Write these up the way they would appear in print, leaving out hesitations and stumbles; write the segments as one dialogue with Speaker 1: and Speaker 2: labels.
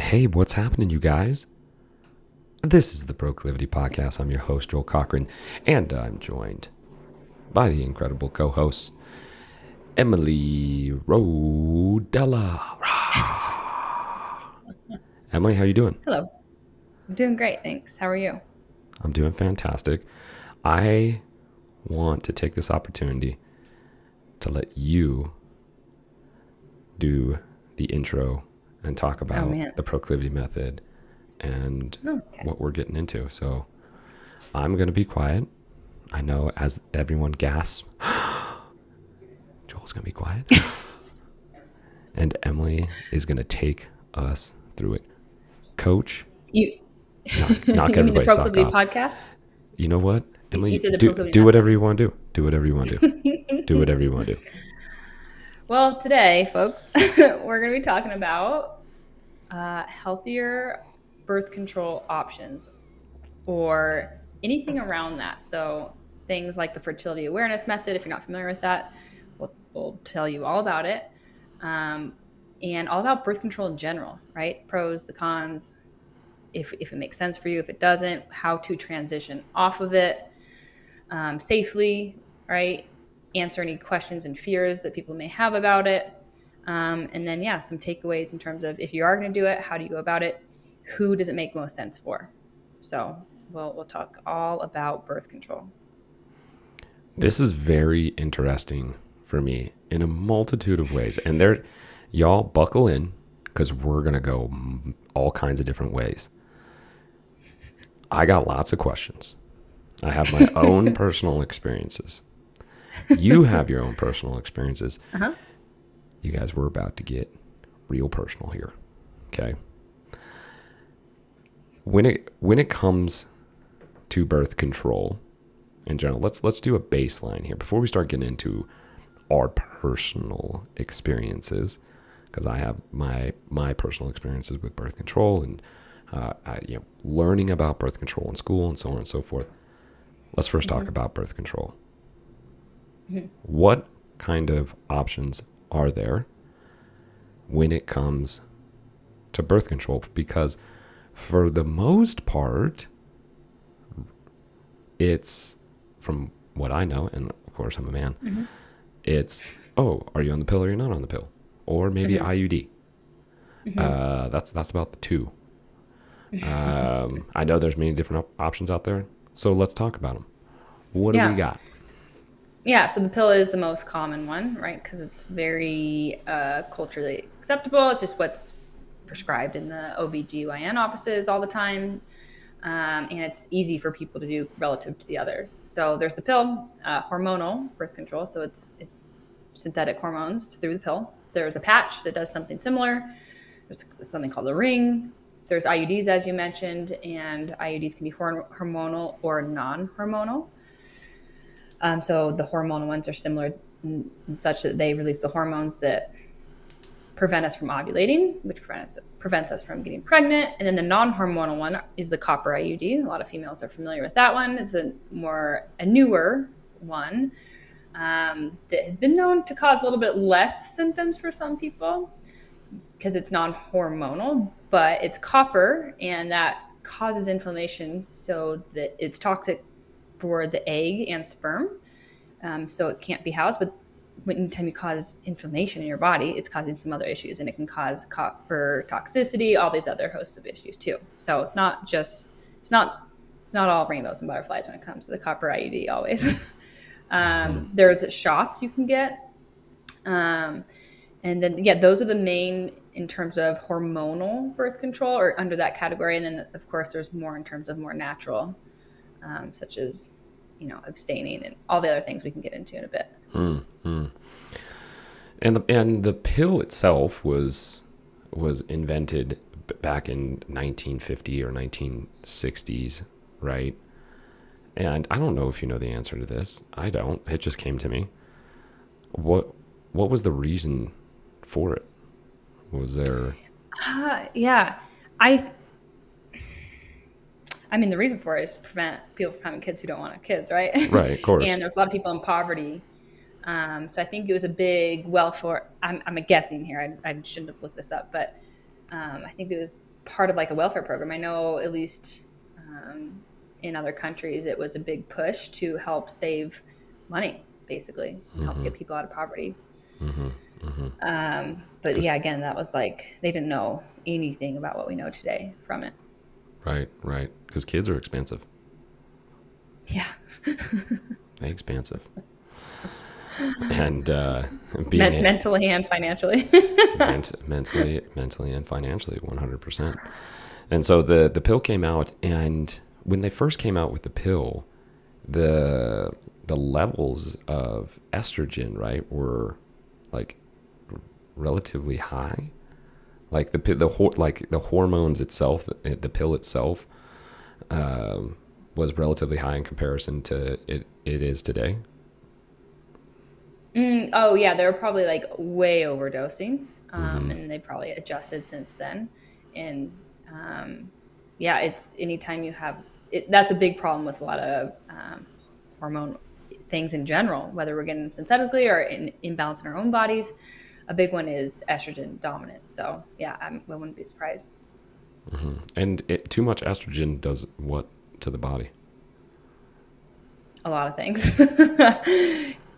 Speaker 1: Hey, what's happening, you guys? This is the Proclivity Podcast. I'm your host, Joel Cochran, and I'm joined by the incredible co-hosts, Emily Rodella. Emily, how you doing?
Speaker 2: Hello. I'm doing great, thanks. How are you?
Speaker 1: I'm doing fantastic. I want to take this opportunity to let you do the intro and talk about the proclivity method and what we're getting into. So I'm going to be quiet. I know as everyone gasps, Joel's going to be quiet. And Emily is going to take us through it. Coach, knock everybody's sock off.
Speaker 2: The Proclivity Podcast?
Speaker 1: You know what? Emily, do whatever you want to do. Do whatever you want to do. Do whatever you want to do.
Speaker 2: Well, today, folks, we're going to be talking about healthier birth control options or anything around that. So things like the Fertility Awareness method, if you're not familiar with that, we'll tell you all about it. And all about birth control in general, right? Pros, the cons, if it makes sense for you, if it doesn't, how to transition off of it safely, right? Answer any questions and fears that people may have about it. And then, some takeaways in terms of if you are going to do it, how do you go about it? Who does it make most sense for? So we'll talk all about birth control.
Speaker 1: This is very interesting for me in a multitude of ways. And y'all buckle in because we're going to go all kinds of different ways. I got lots of questions. I have my own personal experiences. You have your own personal experiences.
Speaker 2: Uh-huh.
Speaker 1: You guys, we're about to get real personal here. Okay. When it comes to birth control in general, let's do a baseline here before we start getting into our personal experiences, because I have my personal experiences with birth control and learning about birth control in school and so on and so forth. Let's first talk about birth control. Mm-hmm. What kind of options are there when it comes to birth control? Because for the most part, it's, from what I know, and of course I'm a man, it's, are you on the pill or you're not on the pill? Or maybe IUD. That's about the two. I know there's many different options out there, so let's talk about them. What do we got?
Speaker 2: Yeah, so the pill is the most common one, right? Because it's very culturally acceptable. It's just what's prescribed in the OBGYN offices all the time. And it's easy for people to do relative to the others. So there's the pill, hormonal birth control. So it's synthetic hormones through the pill. There's a patch that does something similar. There's something called a ring. There's IUDs, as you mentioned, and IUDs can be hormonal or non-hormonal. So the hormonal ones are similar in such that they release the hormones that prevent us from ovulating, which prevents us from getting pregnant. And then the non-hormonal one is the copper IUD. A lot of females are familiar with that one. It's a newer one that has been known to cause a little bit less symptoms for some people because it's non-hormonal, but it's copper and that causes inflammation, so that it's toxic for the egg and sperm. So it can't be housed, but anytime you cause inflammation in your body, it's causing some other issues, and it can cause copper toxicity, all these other hosts of issues too. So it's not all rainbows and butterflies when it comes to the copper IUD always. There's shots you can get. And then, those are the main in terms of hormonal birth control or under that category. And then of course there's more in terms of more natural, such as, abstaining and all the other things we can get into in a bit.
Speaker 1: And the pill itself was invented back in 1950 or 1960s, right? And I don't know if you know the answer to this. I don't. It just came to me. What was the reason for it? Was there?
Speaker 2: I mean, the reason for it is to prevent people from having kids who don't want to have kids, right?
Speaker 1: Right, of course.
Speaker 2: And there's a lot of people in poverty. So I think it was a big I'm guessing here. I shouldn't have looked this up, but I think it was part of like a welfare program. I know at least in other countries, it was a big push to help save money, basically, and help get people out of poverty. But yeah, again, that was like, they didn't know anything about what we know today from it.
Speaker 1: Right. Because kids are expensive.
Speaker 2: Yeah.
Speaker 1: They're expensive. And
Speaker 2: mentally and financially.
Speaker 1: mentally and financially, 100%. And so the pill came out, and when they first came out with the pill, the levels of estrogen, right, were like relatively high. Like the hormones itself, the pill itself, was relatively high in comparison to it is today.
Speaker 2: Oh yeah, they were probably like way overdosing, and they probably adjusted since then. And yeah, it's anytime you have it, that's a big problem with a lot of hormone things in general, whether we're getting them synthetically or in imbalance in our own bodies. A big one is estrogen dominance. So yeah, I wouldn't be surprised.
Speaker 1: And too much estrogen does what to the body?
Speaker 2: A lot of things.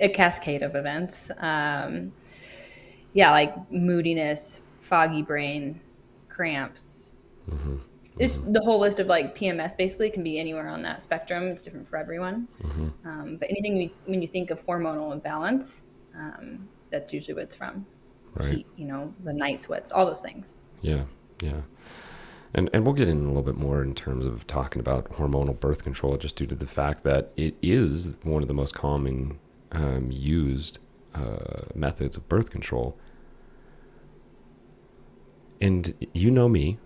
Speaker 2: A cascade of events. Yeah, like moodiness, foggy brain, cramps. It's the whole list of like PMS basically can be anywhere on that spectrum. It's different for everyone. But anything when you think of hormonal imbalance, that's usually what it's from.
Speaker 1: Right.
Speaker 2: Heat, the night sweats, all those things.
Speaker 1: Yeah. And we'll get in a little bit more in terms of talking about hormonal birth control, just due to the fact that it is one of the most common used methods of birth control. And you know me,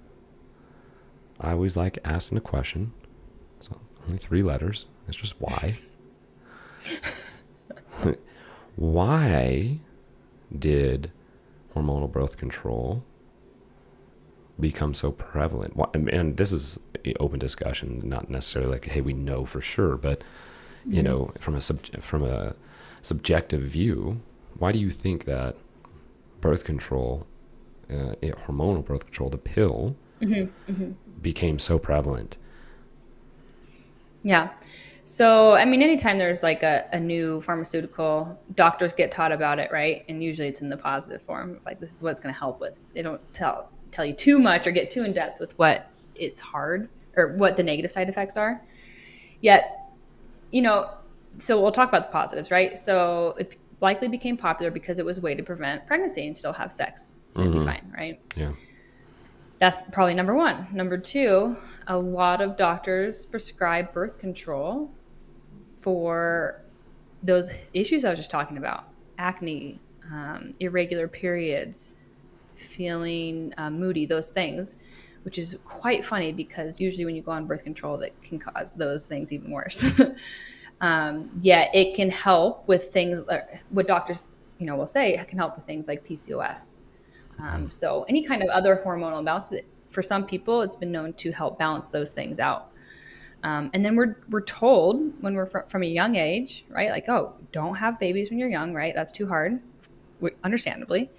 Speaker 1: I always like asking a question. So only 3 letters. It's just why. Why did hormonal birth control become so prevalent? And this is an open discussion, not necessarily like, hey, we know for sure, but from a subjective view, why do you think that birth control, hormonal birth control, the pill, became so prevalent?
Speaker 2: Yeah. So, I mean, anytime there's like a new pharmaceutical, doctors get taught about it, right? And usually it's in the positive form, like this is what it's going to help with. They don't tell you too much or get too in depth with what it's hard or what the negative side effects are. Yet, so we'll talk about the positives, right? So it likely became popular because it was a way to prevent pregnancy and still have sex and be fine, right?
Speaker 1: Yeah.
Speaker 2: That's probably number 1. Number 2, a lot of doctors prescribe birth control for those issues I was just talking about. Acne, irregular periods, feeling moody, those things, which is quite funny because usually when you go on birth control, that can cause those things even worse. Yeah, it can help with things, what doctors, will say, it can help with things like PCOS. So any kind of other hormonal imbalance, for some people, it's been known to help balance those things out. And then we're told when we're from a young age, right? Like, oh, don't have babies when you're young, right? That's too hard, understandably.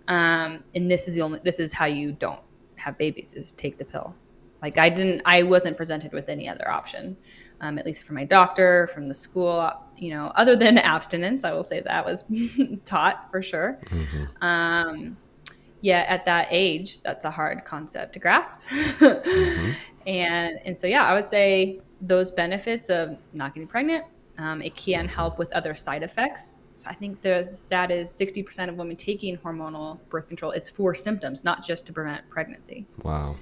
Speaker 2: And this is how you don't have babies, is take the pill. Like I wasn't presented with any other option, at least from my doctor, from the school, other than abstinence. I will say that was taught for sure. Yeah, at that age, that's a hard concept to grasp. And so, yeah, I would say those benefits of not getting pregnant, it can help with other side effects. So I think the stat is 60% of women taking hormonal birth control, it's for symptoms, not just to prevent pregnancy.
Speaker 1: Wow.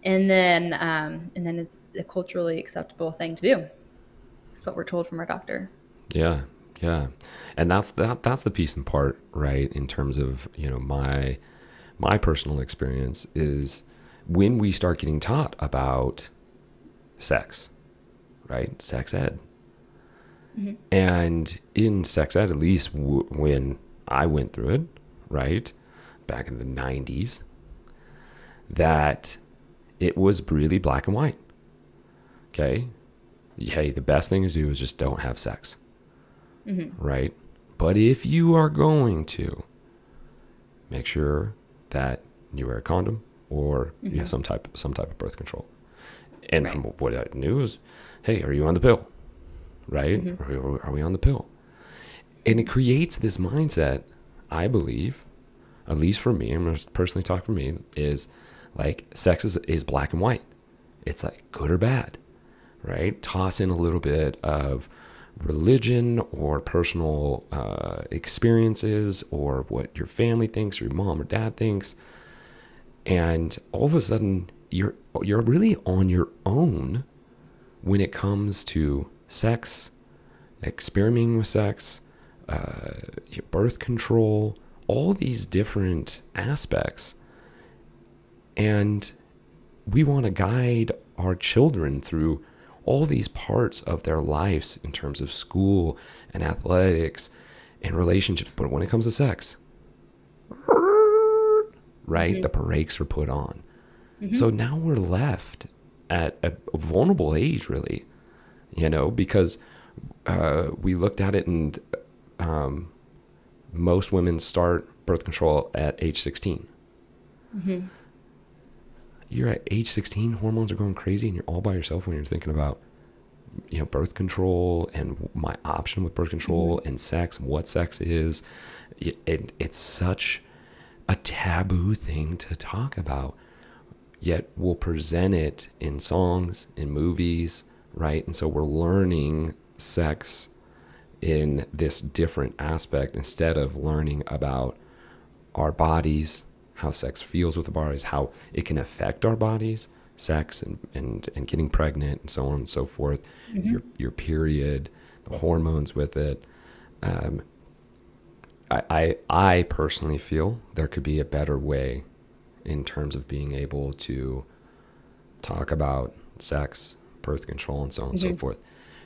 Speaker 2: And then it's a culturally acceptable thing to do. That's what we're told from our doctor.
Speaker 1: Yeah. And that's the piece and part, right? In terms of, my personal experience is when we start getting taught about sex, right? Sex ed. And in sex ed, at least when I went through it, right, back in the 90s, that it was really black and white. Okay? Hey, the best thing to do is just don't have sex. Right? But if you are going to, make sure that you wear a condom, or
Speaker 2: Mm-hmm.
Speaker 1: some type of birth control. And
Speaker 2: Right.
Speaker 1: from what I knew is, hey, are you on the pill? Right?
Speaker 2: Mm-hmm.
Speaker 1: Are we on the pill? And it creates this mindset, I believe, at least for me, I'm going to personally talk for me, is like sex is black and white. It's like good or bad, right? Toss in a little bit of religion or personal experiences or what your family thinks or your mom or dad thinks. And all of a sudden, you're really on your own when it comes to sex, experimenting with sex, your birth control, all these different aspects. And we want to guide our children through all these parts of their lives in terms of school and athletics and relationships. But when it comes to sex, right,
Speaker 2: Mm-hmm.
Speaker 1: the brakes are put on.
Speaker 2: Mm-hmm.
Speaker 1: So now we're left at a vulnerable age, really, because we looked at it and most women start birth control at age 16.
Speaker 2: Mm-hmm.
Speaker 1: You're at age 16, hormones are going crazy, and you're all by yourself when you're thinking about, birth control and my option with birth control
Speaker 2: Mm-hmm.
Speaker 1: and sex, and what sex is. It's such a taboo thing to talk about, yet we'll present it in songs, in movies, right? And so we're learning sex in this different aspect instead of learning about our bodies, how sex feels with the bodies, how it can affect our bodies, sex and getting pregnant and so on and so forth,
Speaker 2: Mm-hmm.
Speaker 1: your period, the hormones with it. I personally feel there could be a better way in terms of being able to talk about sex, birth control, and so on and so
Speaker 2: Mm-hmm.
Speaker 1: forth.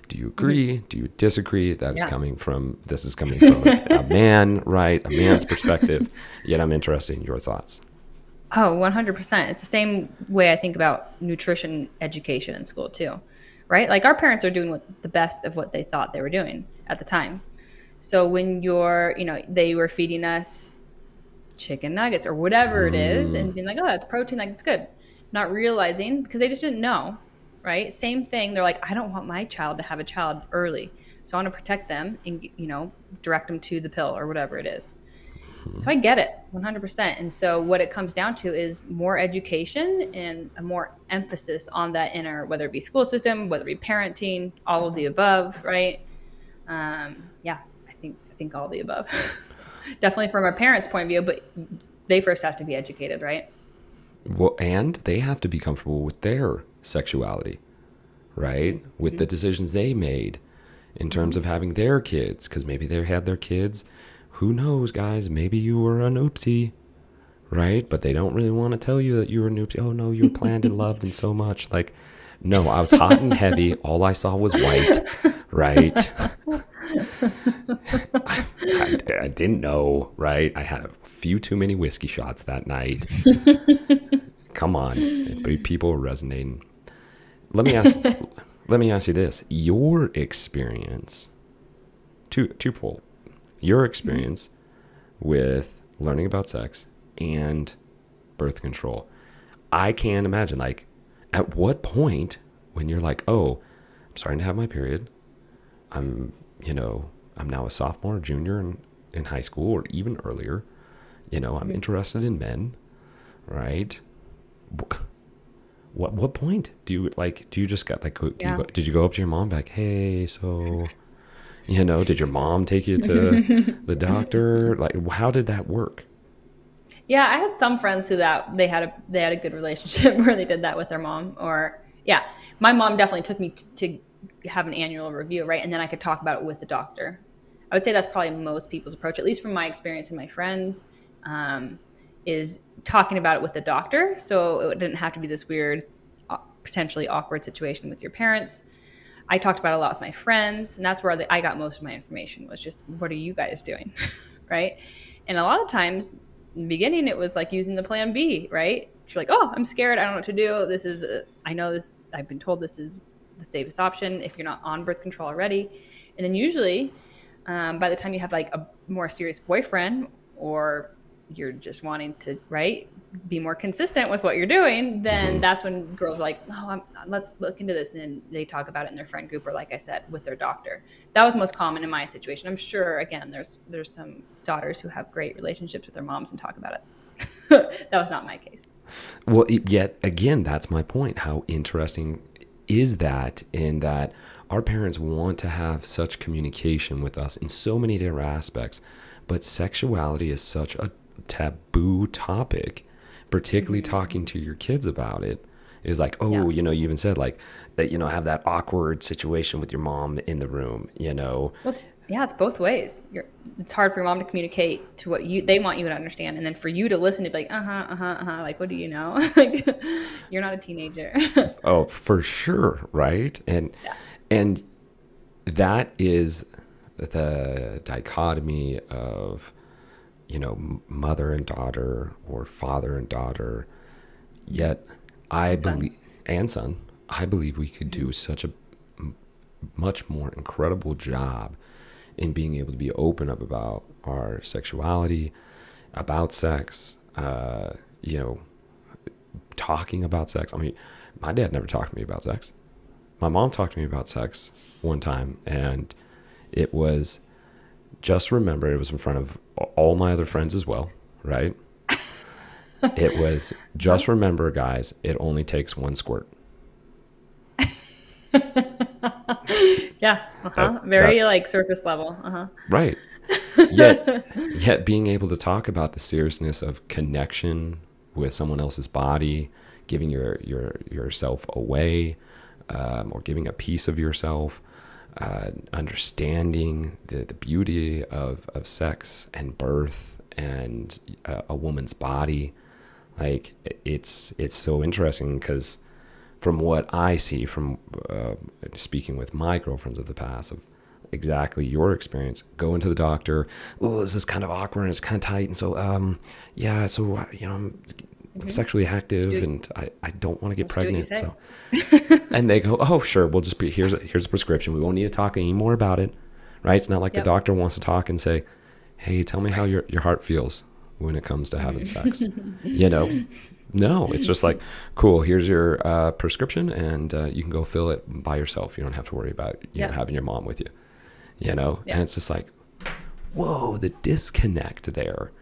Speaker 1: Do you
Speaker 2: Mm-hmm.
Speaker 1: agree? Do you disagree? This is
Speaker 2: Yeah.
Speaker 1: coming from a man, right? A man's perspective. Yet I'm interested in your thoughts.
Speaker 2: Oh, 100%. It's the same way I think about nutrition education in school too, right? Like our parents are doing the best of what they thought they were doing at the time. So when they were feeding us chicken nuggets or whatever it is and being like, oh, that's protein, like it's good. Not realizing because they just didn't know, right? Same thing. They're like, I don't want my child to have a child early. So I want to protect them and, direct them to the pill or whatever it is. So I get it 100%. And so what it comes down to is more education and a more emphasis on that inner, whether it be school system, whether it be parenting, all of the above, right? Yeah, I think all of the above. Definitely from our parents' point of view, but they first have to be educated, right?
Speaker 1: Well, and they have to be comfortable with their sexuality, right? With the decisions they made in terms of having their kids, because maybe they had their kids. Who knows, guys? Maybe you were an oopsie, right? But they don't really want to tell you that you were an oopsie. Oh, no, you were planned and loved and so much. Like, no, I was hot and heavy. All I saw was white, right? I didn't know, right? I had a few too many whiskey shots that night. Come on, but people are resonating. Let me ask you this: your experience, twofold, your experience with learning about sex and birth control. I can't imagine, like, at what point when you're like, oh, I'm starting to have my period. I'm now a sophomore, junior in high school, or even earlier. I'm interested in men, right? What point do you just got like, did you go up to your mom like, hey, so, did your mom take you to the doctor? Like, how did that work?
Speaker 2: Yeah, I had some friends who that they had a good relationship where they did that with their mom. Or yeah, my mom definitely took me to have an annual review, right? And then I could talk about it with the doctor. I would say that's probably most people's approach, at least from my experience and my friends, is talking about it with the doctor. So it didn't have to be this weird, potentially awkward situation with your parents. I talked about it a lot with my friends, and that's where I got most of my information was just, what are you guys doing? Right? And a lot of times in the beginning, it was like using the plan B, right? You're like, oh, I'm scared. I don't know what to do. I know this, I've been told this is the safest option if you're not on birth control already. And then usually by the time you have like a more serious boyfriend or you're just wanting to, right, be more consistent with what you're doing, then that's when girls are like, oh, let's look into this. And then they talk about it in their friend group, or like I said, with their doctor. That was most common in my situation. I'm sure, again, there's some daughters who have great relationships with their moms and talk about it. That was not my case.
Speaker 1: Well, yet again, that's my point. How interesting is that, in that our parents want to have such communication with us in so many different aspects, but sexuality is such a taboo topic, particularly talking to your kids about it is like, oh, you know, you even said like that, you know, have that awkward situation with your mom in the room, you know.
Speaker 2: Well, yeah, it's both ways. It's hard for your mom to communicate to what they want you to understand, and then for you to listen to be like, like, what do you know? Like, you're not a teenager.
Speaker 1: Oh, for sure, right? And that is the dichotomy of, you know, mother and daughter or father and daughter. Yet I believe, and son, I believe we could do such a much more incredible job in being able to be open up about our sexuality, about sex, you know, talking about sex. I mean, my dad never talked to me about sex. My mom talked to me about sex one time, and it was, just remember, it was in front of all my other friends as well, right? It was, just remember, guys, it only takes one squirt.
Speaker 2: Yeah. Very like surface level.
Speaker 1: Right. Yet being able to talk about the seriousness of connection with someone else's body, giving yourself away, or giving a piece of yourself, understanding the beauty of sex and birth and a woman's body. Like, it's so interesting, because from what I see from speaking with my girlfriends of the past, of exactly your experience, going to the doctor, oh, this is kind of awkward and it's kind of tight, and so yeah, so you know, I'm sexually active and I don't want to get pregnant, so and they go, oh sure, we'll just be, here's a prescription, we won't need to talk anymore about it, right? It's not like the doctor wants to talk and say, hey, tell me how your heart feels when it comes to having sex. You know, no, it's just like, cool, here's your prescription, and you can go fill it by yourself. You don't have to worry about know, having your mom with you, you know. And it's just like, whoa, the disconnect there.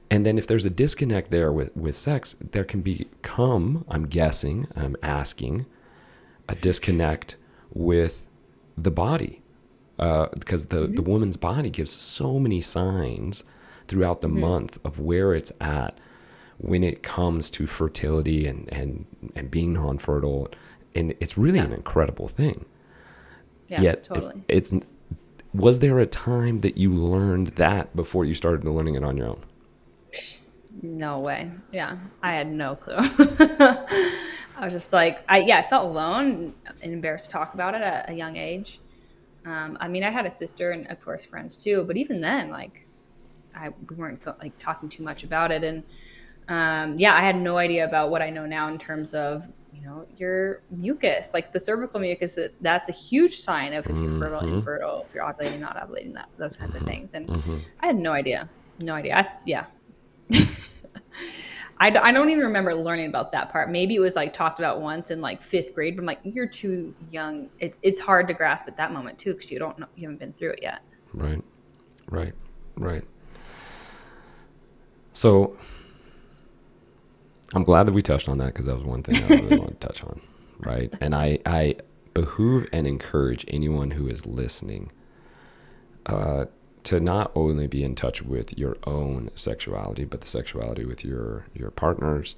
Speaker 1: And then if there's a disconnect there with sex, there can become, I'm guessing, I'm asking, a disconnect with the body, because the woman's body gives so many signs throughout the month of where it's at when it comes to fertility and being non-fertile. And it's really an incredible thing. Yeah, yet totally. It's was there a time that you learned that before you started learning it on your own?
Speaker 2: No way. Yeah, I had no clue. I was just like, I felt alone and embarrassed to talk about it at a young age. I mean, I had a sister and of course friends too, but even then, like, we weren't like talking too much about it. And I had no idea about what I know now in terms of, you know, your mucus, like the cervical mucus. That's a huge sign of if you're fertile, infertile, if you're ovulating, not ovulating, those kinds of things. And I had no idea. I don't even remember learning about that part. Maybe it was like talked about once in like 5th grade, but I'm like, you're too young. It's hard to grasp at that moment too, because you don't know, you haven't been through it yet. Right.
Speaker 1: So I'm glad that we touched on that, because that was one thing I really want to touch on, right? And I behoove and encourage anyone who is listening to not only be in touch with your own sexuality, but the sexuality with your partners,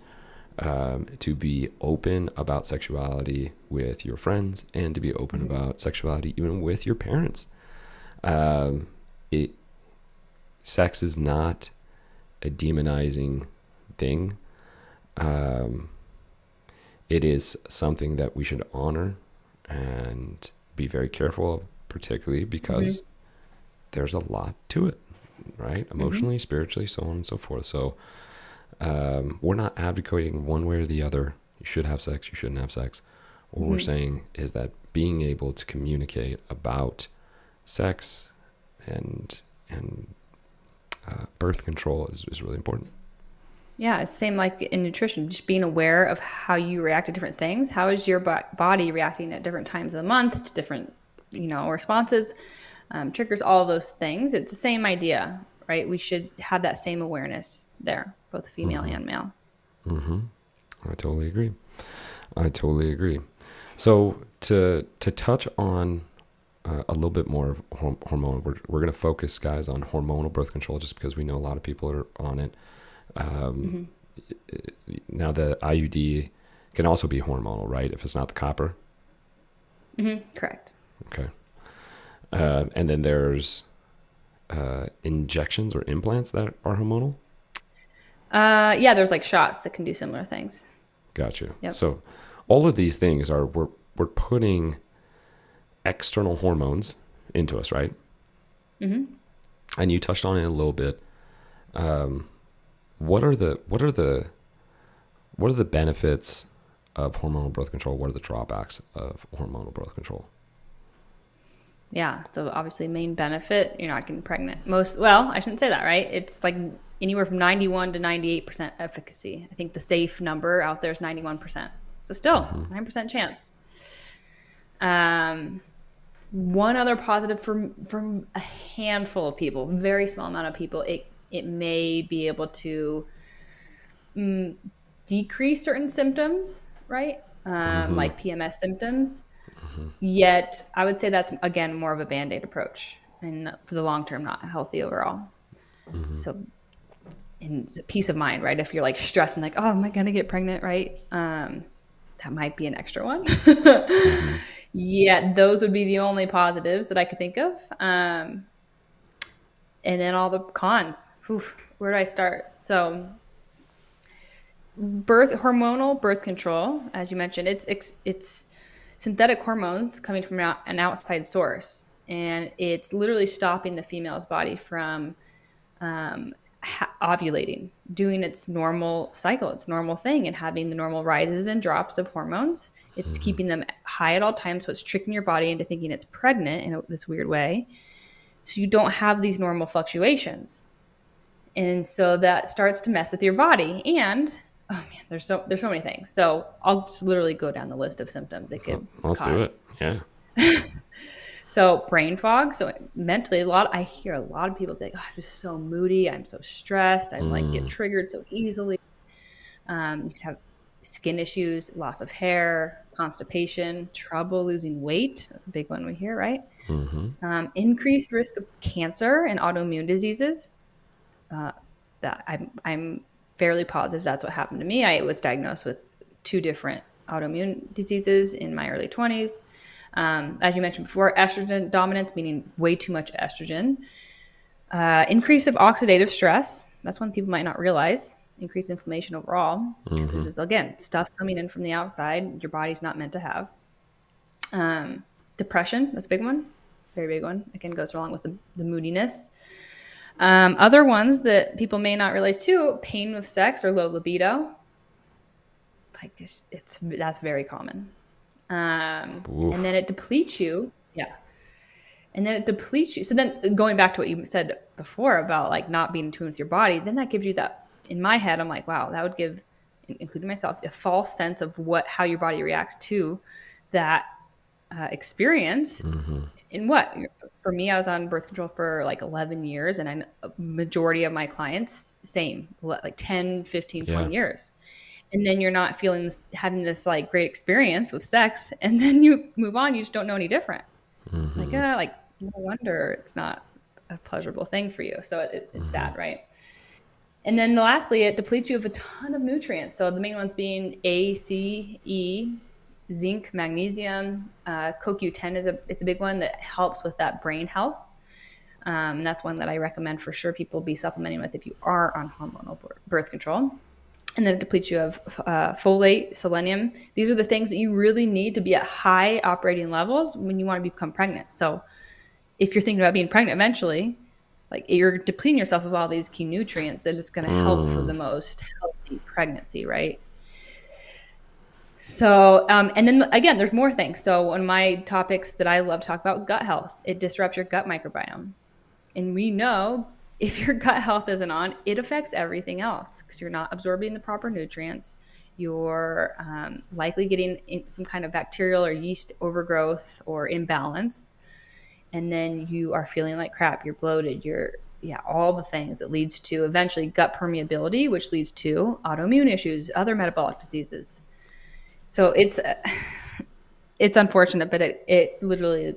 Speaker 1: to be open about sexuality with your friends, and to be open about sexuality even with your parents. Sex is not a demonizing thing. It is something that we should honor and be very careful of, particularly because there's a lot to it, right? Emotionally, spiritually, so on and so forth. So we're not advocating one way or the other. You should have sex, you shouldn't have sex. What we're saying is that being able to communicate about sex and birth control is really important.
Speaker 2: Yeah, it's same like in nutrition, just being aware of how you react to different things. How is your body reacting at different times of the month to different, responses, triggers, all those things. It's the same idea, right? We should have that same awareness there, both female and male.
Speaker 1: I totally agree. I totally agree. So to touch on a little bit more of hormonal, we're going to focus, guys, on hormonal birth control, just because we know a lot of people are on it. Now the IUD can also be hormonal, right? If it's not the copper.
Speaker 2: Correct.
Speaker 1: Okay. And then there's injections or implants that are hormonal.
Speaker 2: Yeah, there's like shots that can do similar things.
Speaker 1: Got you.
Speaker 2: Yep.
Speaker 1: So all of these things are, we're putting external hormones into us, right? And you touched on it a little bit. What are the benefits of hormonal birth control? What are the drawbacks of hormonal birth control?
Speaker 2: Yeah. So obviously main benefit, you're not getting pregnant. I shouldn't say that, right? It's like anywhere from 91 to 98% efficacy. I think the safe number out there is 91%. So still 9% chance. One other positive from a handful of people, very small amount of people, it may be able to decrease certain symptoms, right? Like PMS symptoms. Yet I would say that's, again, more of a Band-Aid approach, and for the long term, not healthy overall. So in peace of mind, right? If you're like stressing, like, oh, am I going to get pregnant, right? That might be an extra one. Yeah, those would be the only positives that I could think of. And then all the cons. Where do I start? So hormonal birth control, as you mentioned, it's synthetic hormones coming from an outside source, and it's literally stopping the female's body from ovulating, doing its normal cycle, its normal thing, and having the normal rises and drops of hormones. It's keeping them high at all times, so it's tricking your body into thinking it's pregnant in this weird way, so you don't have these normal fluctuations. And so that starts to mess with your body. And oh man, there's so many things. So I'll just literally go down the list of symptoms it could
Speaker 1: Let's
Speaker 2: cause.
Speaker 1: do it. Yeah.
Speaker 2: So brain fog. So mentally, I hear a lot of people be like, oh, I'm just so moody. I'm so stressed. I like get triggered so easily. You could have skin issues, loss of hair, constipation, trouble losing weight. That's a big one we hear, right? Increased risk of cancer and autoimmune diseases. That I'm fairly positive that's what happened to me. I was diagnosed with 2 different autoimmune diseases in my early 20s. As you mentioned before, estrogen dominance, meaning way too much estrogen. Increase of oxidative stress. That's one people might not realize. Increased inflammation overall. Because this is, again, stuff coming in from the outside your body's not meant to have. Depression, that's a big one. Very big one. Again, goes along with the moodiness. Other ones that people may not realize too, pain with sex or low libido. Like that's very common. And then it depletes you. Yeah. And then it depletes you. So then going back to what you said before about like not being in tune with your body, then that gives you that, in my head, I'm like, wow, that would give, including myself, a false sense of how your body reacts to that experience. And for me, I was on birth control for like 11 years, and a majority of my clients, same, like 10, 15, 20 years. And then you're not having this like great experience with sex, and then you move on, you just don't know any different. Like no wonder it's not a pleasurable thing for you. So it's sad, right? And then lastly, it depletes you of a ton of nutrients. So the main ones being A, C, E, zinc, magnesium. CoQ10 it's a big one that helps with that brain health. And that's one that I recommend for sure people be supplementing with if you are on hormonal birth control. And then it depletes you of folate, selenium. These are the things that you really need to be at high operating levels when you want to become pregnant. So if you're thinking about being pregnant eventually, like you're depleting yourself of all these key nutrients that is going to help for the most healthy pregnancy, right? So, and then again, there's more things. So one of my topics that I love to talk about, gut health, it disrupts your gut microbiome. And we know if your gut health isn't on, it affects everything else because you're not absorbing the proper nutrients. You're likely getting some kind of bacterial or yeast overgrowth or imbalance. And then you are feeling like crap. You're bloated. All the things that leads to eventually gut permeability, which leads to autoimmune issues, other metabolic diseases. So it's unfortunate, but it literally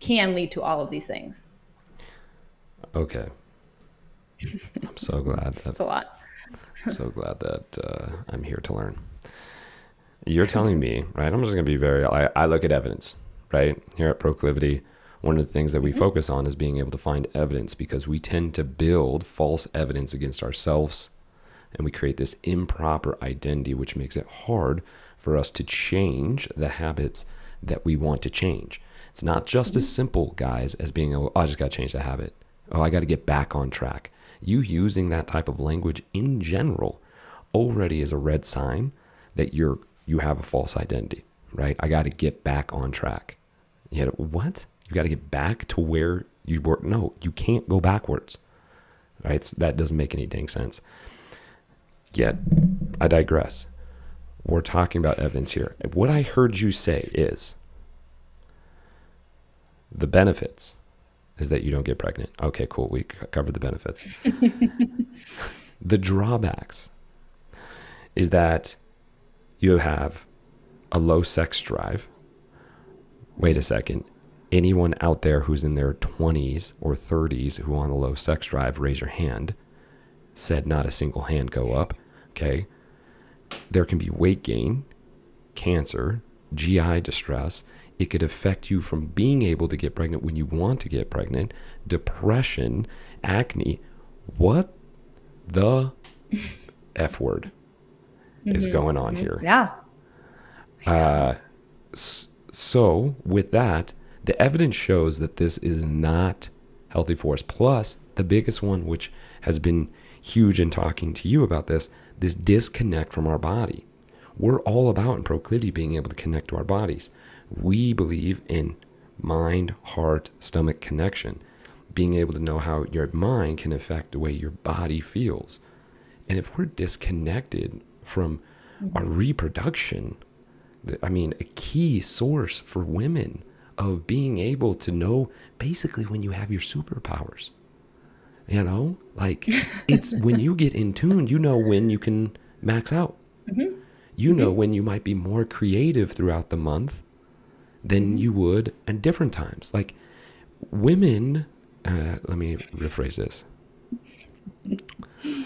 Speaker 2: can lead to all of these things.
Speaker 1: Okay. I'm so glad that
Speaker 2: it's a lot.
Speaker 1: I'm so glad that I'm here to learn. You're telling me, right? I'm just going to be I look at evidence, right? Here at Proclivity, one of the things that we focus on is being able to find evidence, because we tend to build false evidence against ourselves, and we create this improper identity, which makes it hard for us to change the habits that we want to change. It's not just as simple, guys, as being, oh, I just got to change the habit. Oh, I got to get back on track. You using that type of language in general already is a red sign that you have a false identity, right? I got to get back on track. What? You got to get back to where you were. No, you can't go backwards, right? That doesn't make any dang sense. Yet, I digress. We're talking about evidence here. What I heard you say is the benefits is that you don't get pregnant. Okay, cool. We covered the benefits. The drawbacks is that you have a low sex drive. Wait a second. Anyone out there who's in their 20s or 30s who on a low sex drive, raise your hand. Said not a single hand go up. Okay. There can be weight gain, cancer, GI distress. It could affect you from being able to get pregnant when you want to get pregnant, depression, acne. What the F word is going on here?
Speaker 2: Yeah.
Speaker 1: So with that, the evidence shows that this is not healthy for us. Plus, the biggest one, which has been huge in talking to you about this disconnect from our body. We're all about in Proclivity being able to connect to our bodies. We believe in mind, heart, stomach connection, being able to know how your mind can affect the way your body feels. And if we're disconnected from our reproduction, a key source for women of being able to know basically when you have your superpowers. It's when you get in tune, you know when you can max out. You know when you might be more creative throughout the month than you would at different times. Like women, let me rephrase this.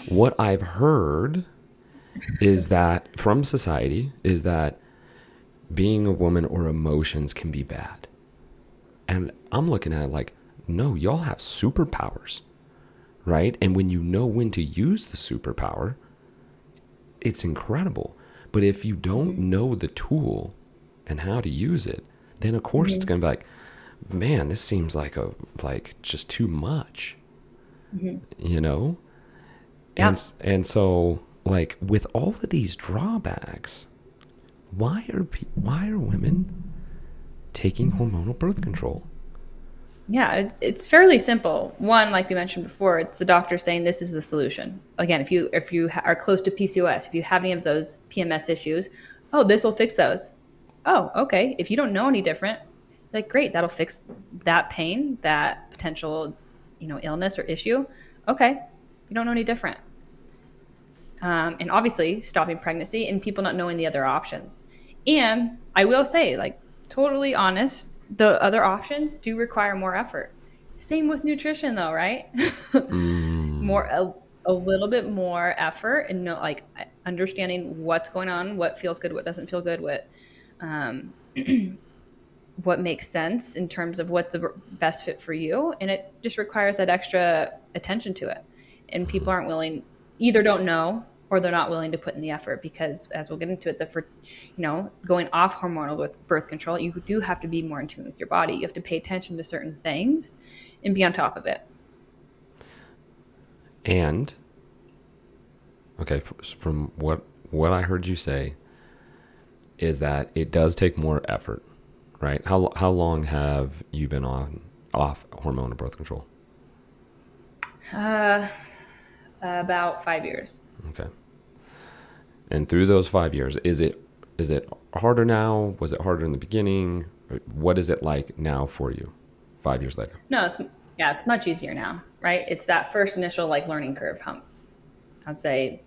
Speaker 1: What I've heard is that from society is that being a woman or emotions can be bad. And I'm looking at it like, no, y'all have superpowers. Right? And when you know when to use the superpower, it's incredible. But if you don't know the tool and how to use it, then of course it's going to be like, man, this seems like just too much,
Speaker 2: Yeah.
Speaker 1: And so with all of these drawbacks, why are women taking hormonal birth control?
Speaker 2: Yeah, it's fairly simple. One, like we mentioned before, it's the doctor saying this is the solution. Again, if you are close to PCOS, if you have any of those PMS issues, oh, this will fix those. Oh, okay. If you don't know any different, like great, that'll fix that pain, that potential, illness or issue. Okay, you don't know any different. And obviously, stopping pregnancy and people not knowing the other options. And I will say, totally honest, the other options do require more effort. Same with nutrition though, right? A little bit more effort and understanding what's going on, what feels good, what doesn't feel good, what makes sense in terms of what's the best fit for you. And it just requires that extra attention to it. And people aren't willing, either don't know or they're not willing to put in the effort because, as we'll get into it, going off hormonal birth control, you do have to be more in tune with your body. You have to pay attention to certain things and be on top of it.
Speaker 1: And, okay, from what I heard you say is that it does take more effort, right? How long have you been off hormonal birth control?
Speaker 2: Uh, about 5 years.
Speaker 1: Okay. And through those 5 years, is it harder now? Was it harder in the beginning? What is it like now for you 5 years later?
Speaker 2: No, it's much easier now, right? It's that first initial like learning curve hump. I'd say,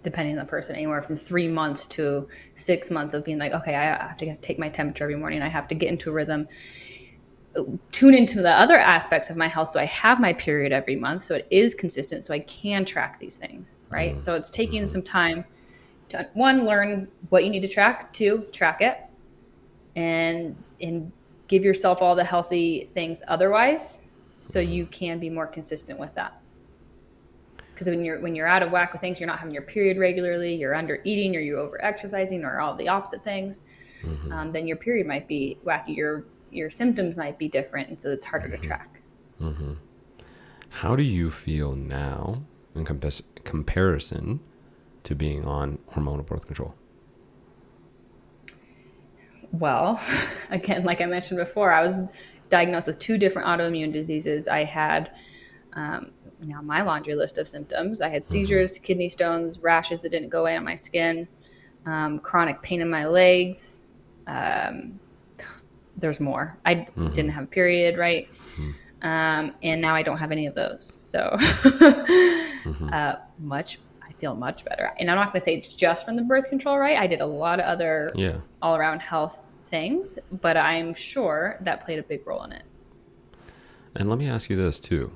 Speaker 2: depending on the person, anywhere from 3 months to 6 months of being like, okay, I have to take my temperature every morning. I have to get into a rhythm, tune into the other aspects of my health. So I have my period every month. So it is consistent. So I can track these things, right? So it's taking some time to, one, learn what you need to track, two, track it, and give yourself all the healthy things otherwise, so you can be more consistent with that. Because when you're out of whack with things, you're not having your period regularly, you're under eating, or you're over exercising, or all the opposite things, then your period might be wacky. Your symptoms might be different, and so it's harder to track.
Speaker 1: How do you feel now in comparison to being on hormonal birth control?
Speaker 2: Well, again, like I mentioned before, I was diagnosed with 2 different autoimmune diseases. I had now my laundry list of symptoms. I had seizures, kidney stones, rashes that didn't go away on my skin, chronic pain in my legs. There's more. I didn't have a period, right? And now I don't have any of those. So I feel much better. And I'm not going to say it's just from the birth control, right? I did a lot of other all around health things, but I'm sure that played a big role in it.
Speaker 1: And let me ask you this too.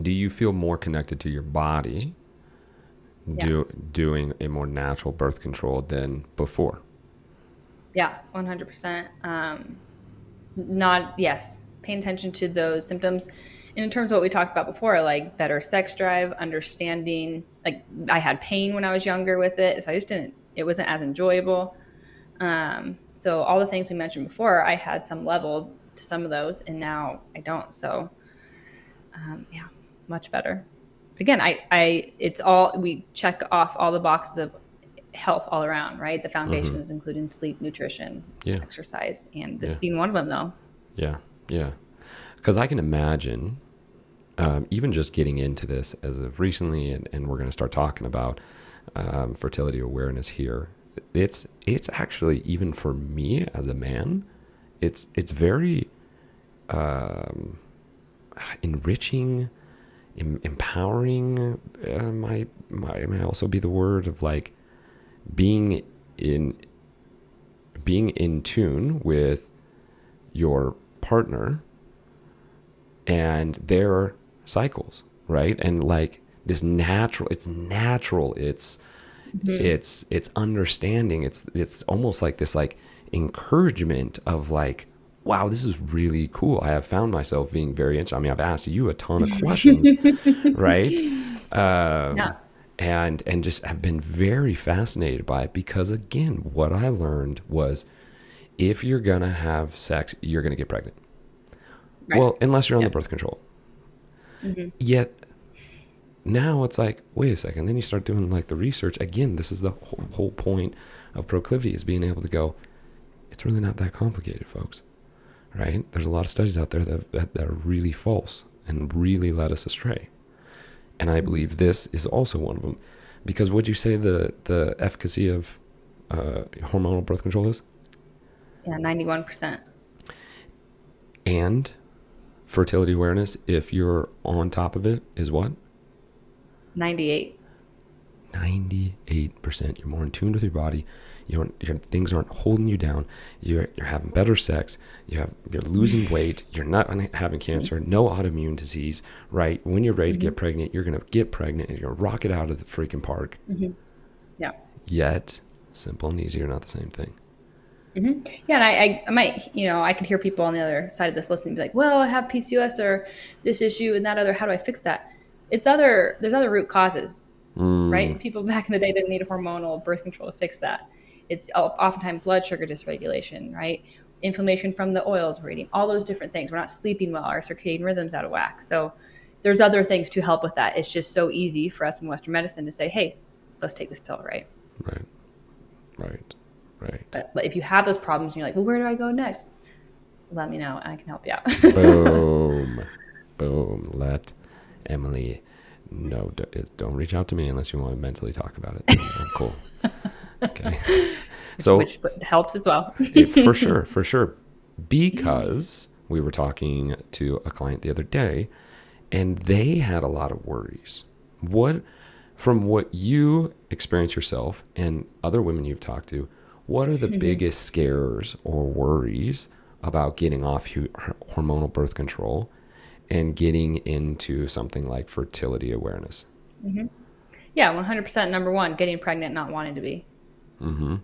Speaker 1: Do you feel more connected to your body doing a more natural birth control than before?
Speaker 2: Yeah, 100%. Yes, paying attention to those symptoms. And in terms of what we talked about before, like better sex drive, understanding, like I had pain when I was younger with it. So it wasn't as enjoyable. So all the things we mentioned before, I had some level to some of those, and now I don't. So much better. Again, we check off all the boxes of health all around, right? The foundations, including sleep, nutrition, exercise, and this being one of them though. Yeah.
Speaker 1: Because I can imagine, even just getting into this as of recently, and we're going to start talking about fertility awareness here. It's actually, even for me as a man, it's very enriching, empowering. Might also be the word of like being in tune with your partner and their cycles, right? And like this natural, it's understanding. It's almost like this like encouragement of like, wow, this is really cool. I have found myself being very interested. I mean, I've asked you a ton of questions, right? And just have been very fascinated by it, because again, what I learned was, if you're gonna have sex, you're gonna get pregnant. Right. Well, unless you're on the birth control. Yet now it's like, wait a second. Then you start doing like the research. Again, this is the whole point of proclivity, is being able to go, it's really not that complicated, folks. Right? There's a lot of studies out there that are really false and really led us astray. And I believe this is also one of them. Because would you say the efficacy of hormonal birth control is?
Speaker 2: Yeah, 91%.
Speaker 1: And fertility awareness, if you're on top of it, is what?
Speaker 2: 98.
Speaker 1: 98%. You're more in tune with your body. Your things aren't holding you down. You're having better sex. You're losing weight. You're not having cancer. No autoimmune disease. Right? When you're ready to get pregnant, you're gonna get pregnant and you're gonna rock it out of the freaking park.
Speaker 2: Yeah.
Speaker 1: Yet, simple and easy are not the same thing.
Speaker 2: Yeah, and I might, I could hear people on the other side of this listening be like, well, I have PCOS or this issue and that other, how do I fix that? There's other root causes, right? People back in the day didn't need hormonal birth control to fix that. It's oftentimes blood sugar dysregulation, right? Inflammation from the oils we're eating, all those different things. We're not sleeping well, our circadian rhythm's out of whack. So there's other things to help with that. It's just so easy for us in Western medicine to say, hey, let's take this pill, right?
Speaker 1: Right.
Speaker 2: But if you have those problems and you're like, well, where do I go next? Let me know and I can help you out.
Speaker 1: Boom. Let Emily, no, don't reach out to me unless you want to mentally talk about it. Cool. Okay. So
Speaker 2: which helps as well.
Speaker 1: for sure. Because we were talking to a client the other day and they had a lot of worries. From what you experience yourself and other women you've talked to, what are the biggest scares or worries about getting off hormonal birth control and getting into something like fertility awareness?
Speaker 2: Yeah, 100%. Number one, getting pregnant, not wanting to be. I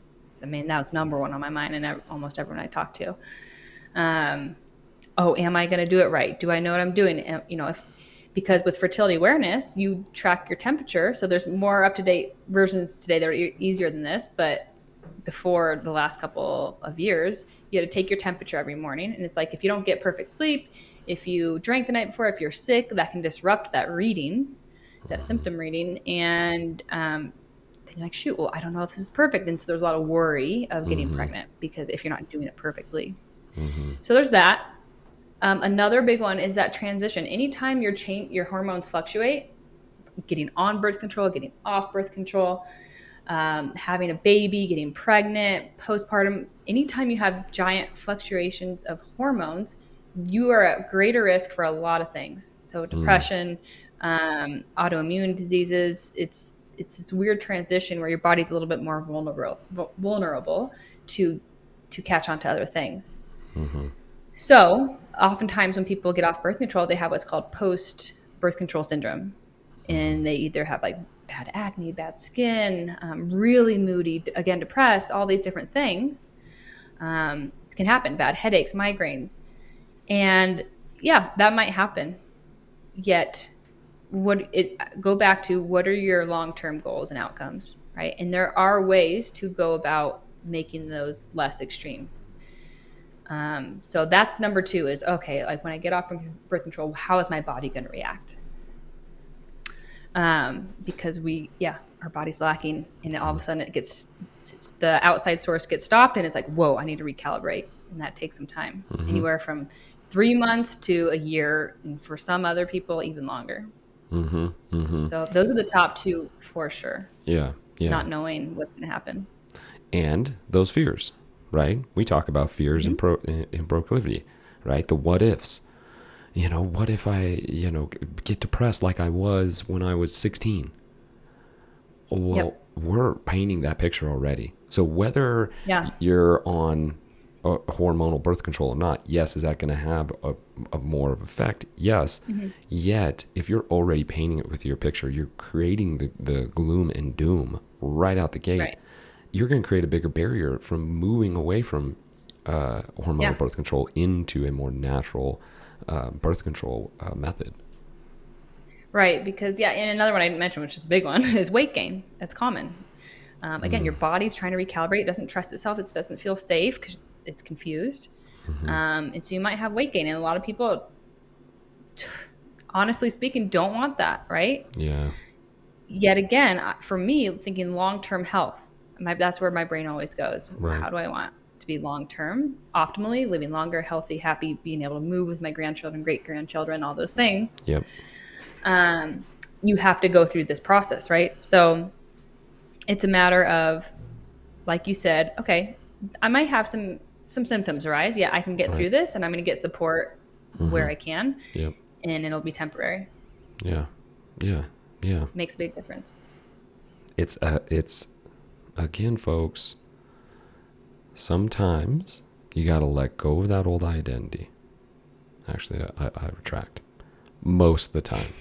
Speaker 2: mean, that was number one on my mind and almost everyone I talked to. Am I going to do it right? Do I know what I'm doing? Because with fertility awareness, you track your temperature. So there's more up-to-date versions today that are easier than this. But before the last couple of years, you had to take your temperature every morning. And it's like, if you don't get perfect sleep, if you drank the night before, if you're sick, that can disrupt that reading, that symptom reading. And then you're like, shoot, well, I don't know if this is perfect. And so there's a lot of worry of getting pregnant because if you're not doing it perfectly. So there's that. Another big one is that transition. Anytime your hormones fluctuate, getting on birth control, getting off birth control, having a baby, getting pregnant, postpartum, anytime you have giant fluctuations of hormones, you are at greater risk for a lot of things. So depression, autoimmune diseases, it's this weird transition where your body's a little bit more vulnerable to catch on to other things. So oftentimes when people get off birth control, they have what's called post-birth control syndrome. And they either have like bad acne, bad skin, really moody, again, depressed, all these different things. It can happen, bad headaches, migraines. And yeah, that might happen. Yet go back to what are your long-term goals and outcomes, right? And there are ways to go about making those less extreme. So that's number two is, okay, like when I get off birth control, how is my body going to react? Because our body's lacking and all of a sudden the outside source gets stopped and it's like, whoa, I need to recalibrate. And that takes some time, anywhere from 3 months to a year. And for some other people, even longer. So those are the top two for sure.
Speaker 1: Yeah.
Speaker 2: Not knowing what's going to happen.
Speaker 1: And those fears, right? We talk about fears and proclivity, right? The what ifs. What if I, get depressed like I was when I was 16? Well, we're painting that picture already. So whether you're on hormonal birth control or not, yes, is that going to have a more of effect? Yes. Yet, if you're already painting it with your picture, you're creating the gloom and doom right out the gate. Right. You're going to create a bigger barrier from moving away from hormonal birth control into a more natural birth control method. Right.
Speaker 2: Because, and another one I mentioned, which is a big one, is weight gain. That's common. Again, your body's trying to recalibrate. It doesn't trust itself. It doesn't feel safe because it's confused. And so you might have weight gain. And a lot of people, honestly speaking, don't want that, right?
Speaker 1: Yeah.
Speaker 2: Yet again, for me, thinking long-term health, that's where my brain always goes. Right. How do I want to be long-term, optimally, living longer, healthy, happy, being able to move with my grandchildren, great-grandchildren, all those things.
Speaker 1: Yep.
Speaker 2: You have to go through this process, right? So it's a matter of, like you said, okay, I might have some symptoms arise. Yeah, I can get through this and I'm going to get support where I can.
Speaker 1: Yep.
Speaker 2: And it'll be temporary.
Speaker 1: Yeah.
Speaker 2: Makes a big difference.
Speaker 1: It's again, folks, sometimes you got to let go of that old identity. Actually, I retract. Most of the time,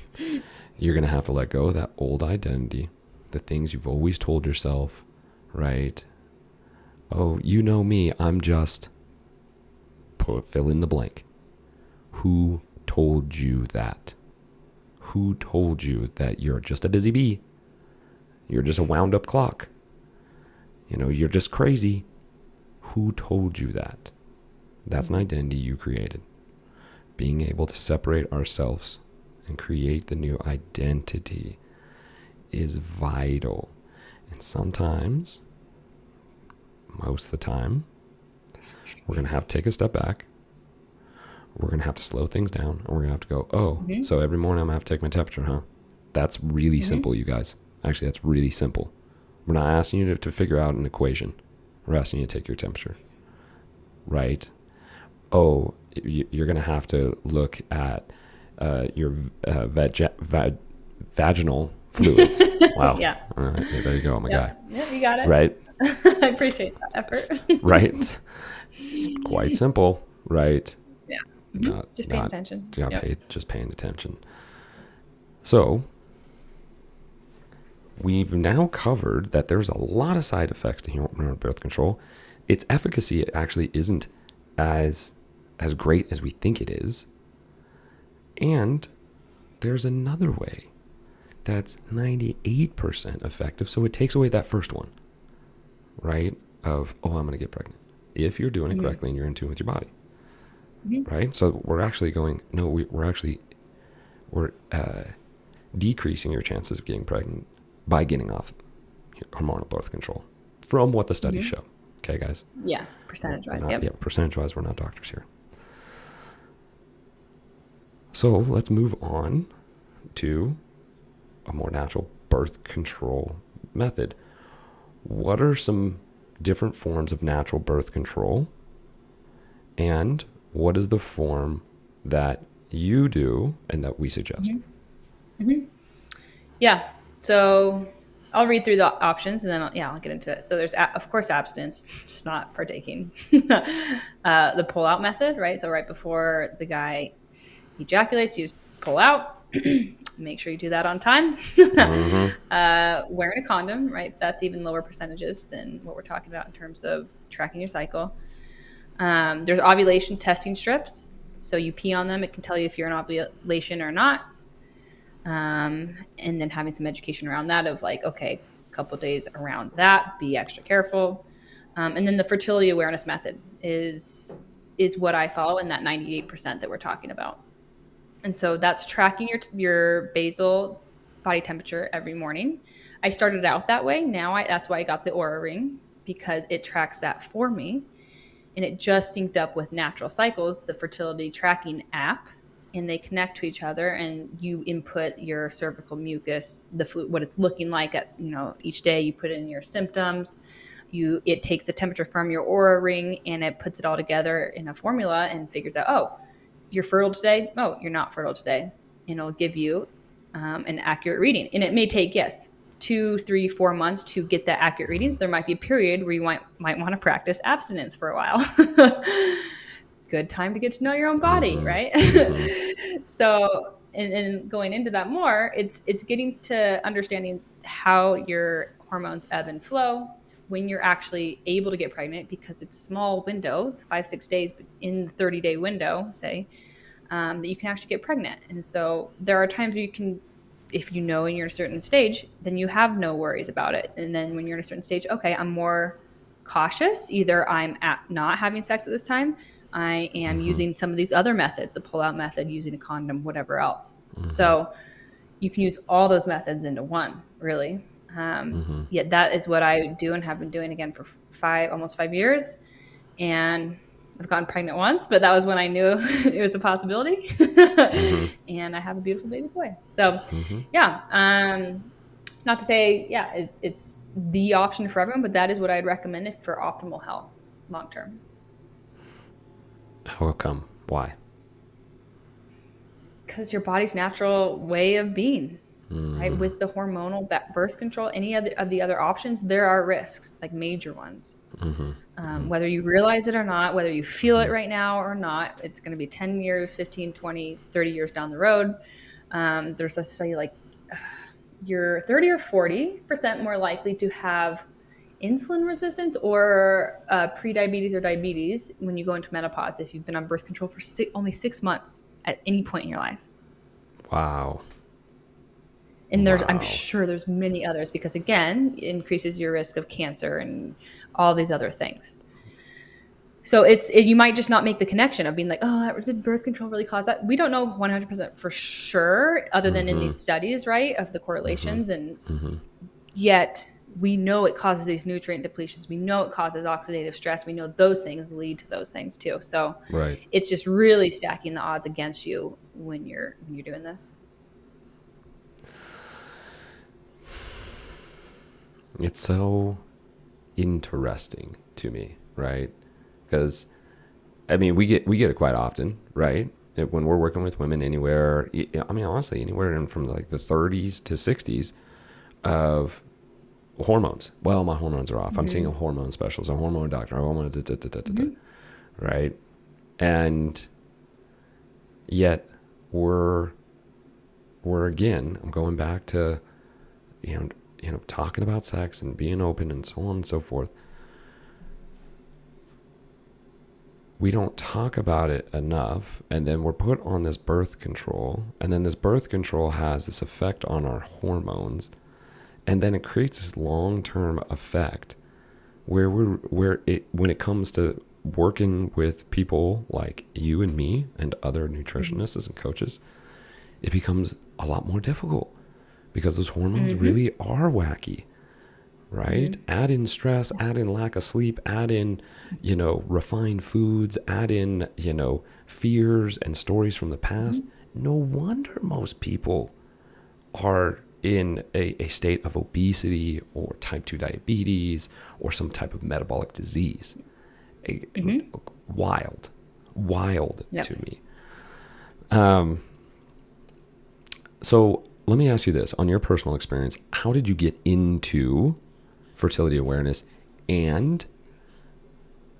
Speaker 1: you're going to have to let go of that old identity, the things you've always told yourself, right? Oh, you know me, I'm just, fill in the blank. Who told you that? Who told you that you're just a busy bee? You're just a wound up clock. You're just crazy. Who told you that? That's an identity you created. Being able to separate ourselves and create the new identity is vital. And sometimes, most of the time, we're going to have to take a step back. we're going to have to slow things down, and we're going to have to go, oh, so every morning I'm going to have to take my temperature, huh? That's really simple, you guys. Actually, that's really simple. We're not asking you to figure out an equation. We're asking you to take your temperature, right? Oh, you're going to have to look at your vaginal fluids. Wow.
Speaker 2: Yeah.
Speaker 1: All right, there you go, my guy.
Speaker 2: Yeah, you got it.
Speaker 1: Right?
Speaker 2: I appreciate that effort.
Speaker 1: Right? It's quite simple, right?
Speaker 2: Yeah. Just paying attention.
Speaker 1: Just paying attention. So we've now covered that there's a lot of side effects to hormonal birth control. Its efficacy actually isn't as great as we think it is. And there's another way that's 98% effective. So it takes away that first one, right? Of, oh, I'm going to get pregnant. If you're doing it correctly and you're in tune with your body, right? So we're actually going, no, we're decreasing your chances of getting pregnant by getting off hormonal birth control from what the studies show. Okay, guys?
Speaker 2: Yeah, percentage-wise.
Speaker 1: Yeah, percentage-wise, we're not doctors here. So let's move on to a more natural birth control method. What are some different forms of natural birth control? And what is the form that you do and that we suggest?
Speaker 2: Yeah. So I'll read through the options and then I'll get into it. So there's, of course, abstinence, just not partaking. The pull-out method, right? So right before the guy ejaculates, you just pull out. Make sure you do that on time. Wearing a condom, right? That's even lower percentages than what we're talking about in terms of tracking your cycle. There's ovulation testing strips. So you pee on them. It can tell you if you're in ovulation or not. And then having some education around that of like, okay, a couple of days around that, be extra careful. And then the fertility awareness method is what I follow in that 98% that we're talking about. And so that's tracking your basal body temperature every morning. I started out that way. Now that's why I got the Oura Ring, because it tracks that for me. And it just synced up with Natural Cycles, the fertility tracking app, and they connect to each other, and you input your cervical mucus, what it's looking like at, each day. You put in your symptoms. It takes the temperature from your Oura Ring and it puts it all together in a formula and figures out, oh, you're fertile today. Oh, you're not fertile today. And it'll give you an accurate reading. And it may take, 2, 3, 4 months to get that accurate readings. There might be a period where you might want to practice abstinence for a while. Good time to get to know your own body, right? So, and going into that more, it's getting to understanding how your hormones ebb and flow when you're actually able to get pregnant, because it's a small window, 5-6 days, but in the 30-day window, say, that you can actually get pregnant. And so there are times where you can, if and you're in a certain stage, then you have no worries about it. And then when you're in a certain stage, okay, I'm more cautious. Either I'm not having sex at this time, I am using some of these other methods, a pull-out method, using a condom, whatever else. So you can use all those methods into one, really. Yet that is what I do and have been doing again for almost 5 years. And I've gotten pregnant once, but that was when I knew it was a possibility. And I have a beautiful baby boy. So not to say, it's the option for everyone, but that is what I'd recommend for optimal health long-term.
Speaker 1: How come? Why?
Speaker 2: Because your body's natural way of being, right? With the hormonal birth control, any of the other options, there are risks, like major ones. Whether you realize it or not, whether you feel it right now or not, it's going to be 10 years, 15, 20, 30 years down the road. There's a study like you're 30 or 40% more likely to have insulin resistance or pre-diabetes or diabetes when you go into menopause if you've been on birth control for only 6 months at any point in your life.
Speaker 1: Wow.
Speaker 2: And I'm sure there's many others, because again, it increases your risk of cancer and all these other things. So you might just not make the connection of being like, oh, did birth control really cause that? We don't know 100% for sure, other than in these studies, right, of the correlations. And yet we know it causes these nutrient depletions. We know it causes oxidative stress. We know those things lead to those things too. So
Speaker 1: Right.
Speaker 2: it's just really stacking the odds against you when you're doing this.
Speaker 1: It's so interesting to me, right? Because I mean, we get it quite often, right? When we're working with women anywhere, I mean, honestly, anywhere in from like the 30s to 60s of hormones. Well, my hormones are off. I'm seeing a hormone specialist, a hormone doctor, a hormone, right? And yet we're again, I'm going back to, you know, talking about sex and being open and so on and so forth. We don't talk about it enough, and then we're put on this birth control, and then this birth control has this effect on our hormones, and then it creates this long-term effect where when it comes to working with people like you and me and other nutritionists and coaches, it becomes a lot more difficult because those hormones really are wacky. Right? Add in stress, add in lack of sleep, add in, you know, refined foods, add in, you know, fears and stories from the past. No wonder most people are in a state of obesity or type 2 diabetes or some type of metabolic disease. Wild to me. So let me ask you this. On your personal experience, how did you get into fertility awareness, and